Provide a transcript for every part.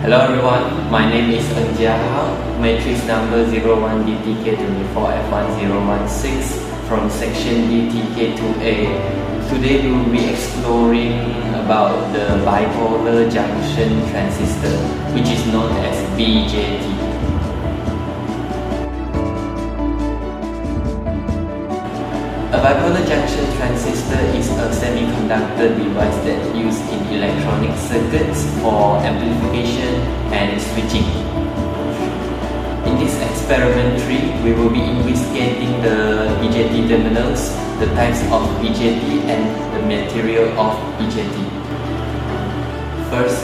Hello everyone, my name is Anja, matrix number 01DTK24 F1016 from section DTK2A. Today we will be exploring about the bipolar junction transistor, which is known as BJT. A bipolar junction transistor is a semiconductor device that is used in electronic circuits for amplification and switching. In this experimentary, we will be investigating the BJT terminals, the types of BJT, and the material of BJT. First,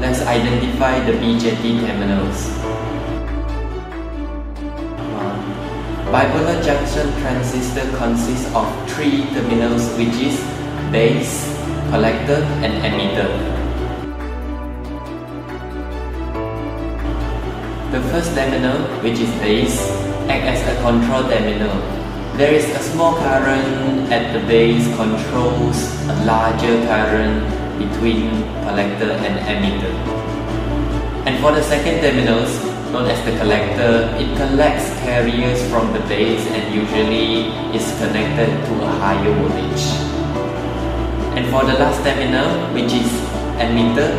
let's identify the BJT terminals. Bipolar junction transistor consists of three terminals, which is base, collector, and emitter. The first terminal, which is base, acts as a control terminal. There is a small current at the base controls a larger current between collector and emitter. And for the second terminals, known as the collector, it collects carriers from the base and usually is connected to a higher voltage. And for the last terminal, which is emitter,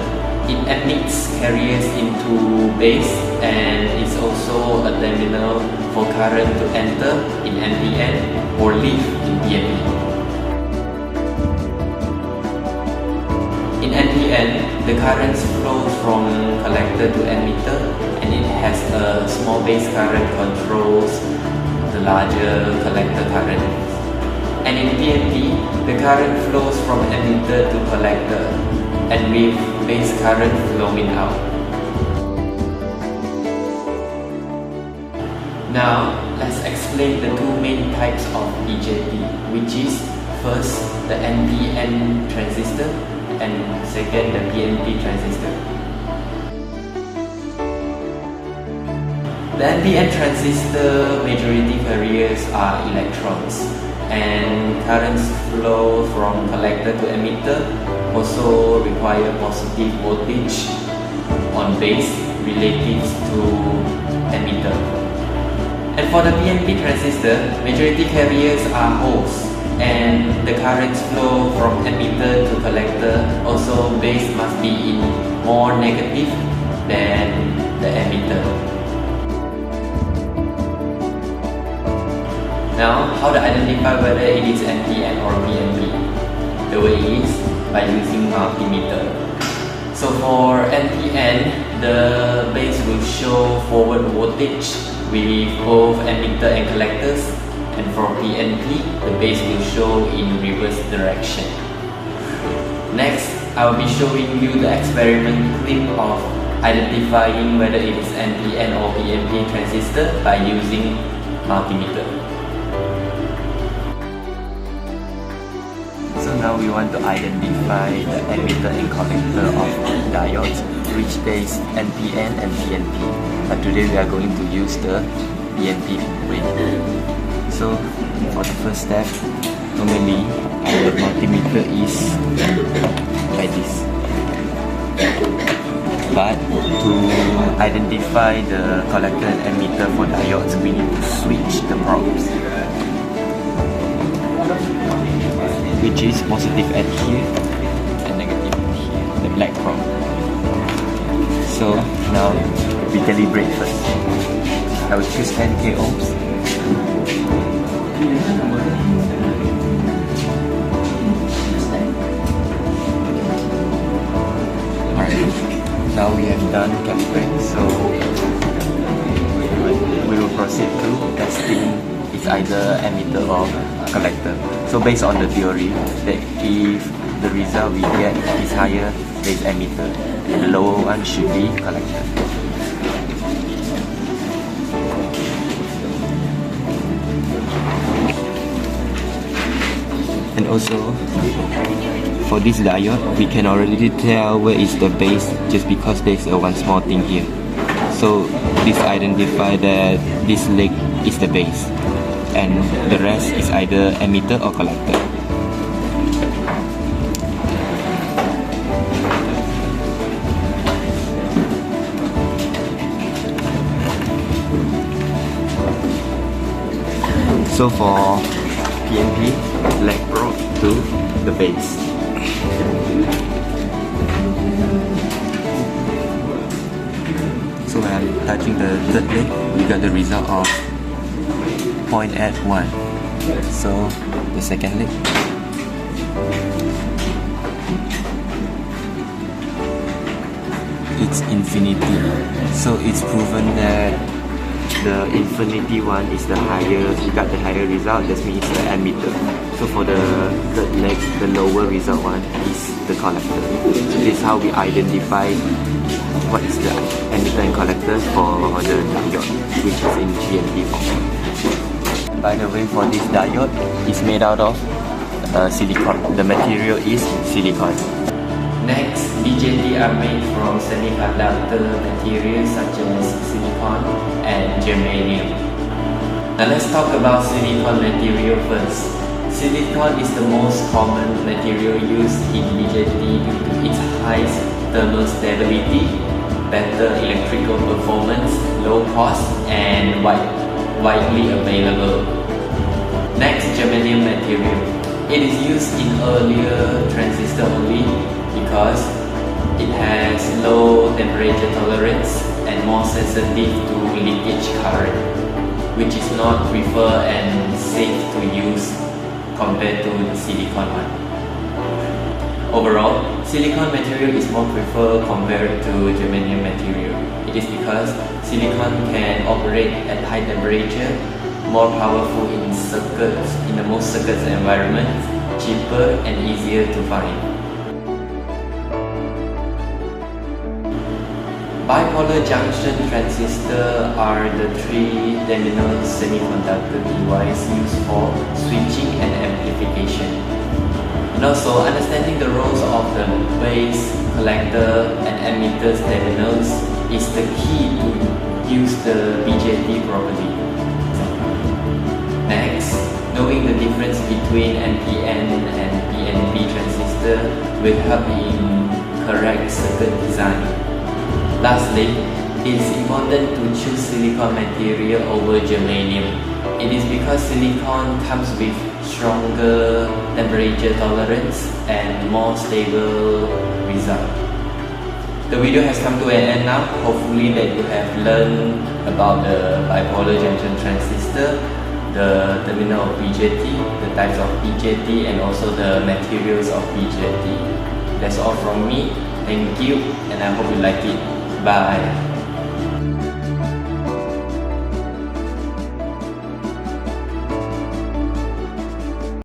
it emits carriers into base and is also a terminal for current to enter in NPN or leave in PNP. In NPN, the currents flow from collector to emitter, and it has a small base current controls the larger collector current. And in PNP, the current flows from emitter to collector, and with base current flowing out. Now, let's explain the two main types of BJT, which is first the NPN transistor and second the PNP transistor. The NPN transistor majority carriers are electrons, and currents flow from collector to emitter also require positive voltage on base relative to emitter. And for the PNP transistor, majority carriers are holes, and the currents flow from emitter to collector. Also, base must be in more negative than the emitter. Now, how to identify whether it is NPN or PNP? The way is by using multimeter. So for NPN, the base will show forward voltage with both emitter and collectors, and for PNP, the base will show in reverse direction. Next, I will be showing you the experiment clip of identifying whether it is NPN or PNP transistor by using multimeter. So now we want to identify the emitter and collector of diodes, which is NPN and PNP. But today we are going to use the PNP way. So for the first step, normally our multimeter is like this. But to identify the collector and emitter for diodes, we need to switch the probes, which is positive at here and negative at here, the black probe. So now we calibrate first. I will choose 10k ohms. Alright, now we have done calibrate, so we will proceed to testing it's either emitter or collector. So based on the theory, that if the result we get is higher, there is emitter, and the lower one should be collector. And also, for this diode, we can already tell where is the base just because there is one small thing here. So this identify that this leg is the base, and the rest is either emitter or collector. So for PNP, leg probe to the base. So when I'm touching the third leg, we got the result of 0.81. So the second leg, it's infinity. So it's proven that the infinity one is the higher, you got the higher result, that means it's the emitter. So for the third leg, the lower result one is the collector. So this is how we identify what is the emitter and collector for the diode, which is in GND form. By the way, for this diode, it's made out of silicon. The material is silicon. Next, BJT are made from semiconductor materials such as silicon and germanium. Now let's talk about silicon material first. Silicon is the most common material used in BJT due to its high thermal stability, better electrical performance, low cost, and widely available. Next, germanium material. It is used in earlier transistor only because it has low temperature tolerance and more sensitive to leakage current, which is not preferred and safe to use compared to the silicon one. Overall, silicon material is more preferred compared to germanium material. It is because silicon can operate at high temperature, more powerful in circuits, in the most circuits environments, cheaper and easier to find. Bipolar junction transistors are the three-dimensional semiconductor device used for switching and amplification. And also, understanding the roles of the base, collector, and emitters terminals is the key to use the BJT properly. Next, knowing the difference between NPN and PNP transistor will help in correct circuit design. Lastly, it is important to choose silicon material over germanium. It is because silicon comes with stronger temperature tolerance and more stable result. The video has come to an end now. Hopefully that you have learned about the bipolar junction transistor, the terminal of BJT, the types of BJT, and also the materials of BJT. That's all from me. Thank you, and I hope you like it. Bye.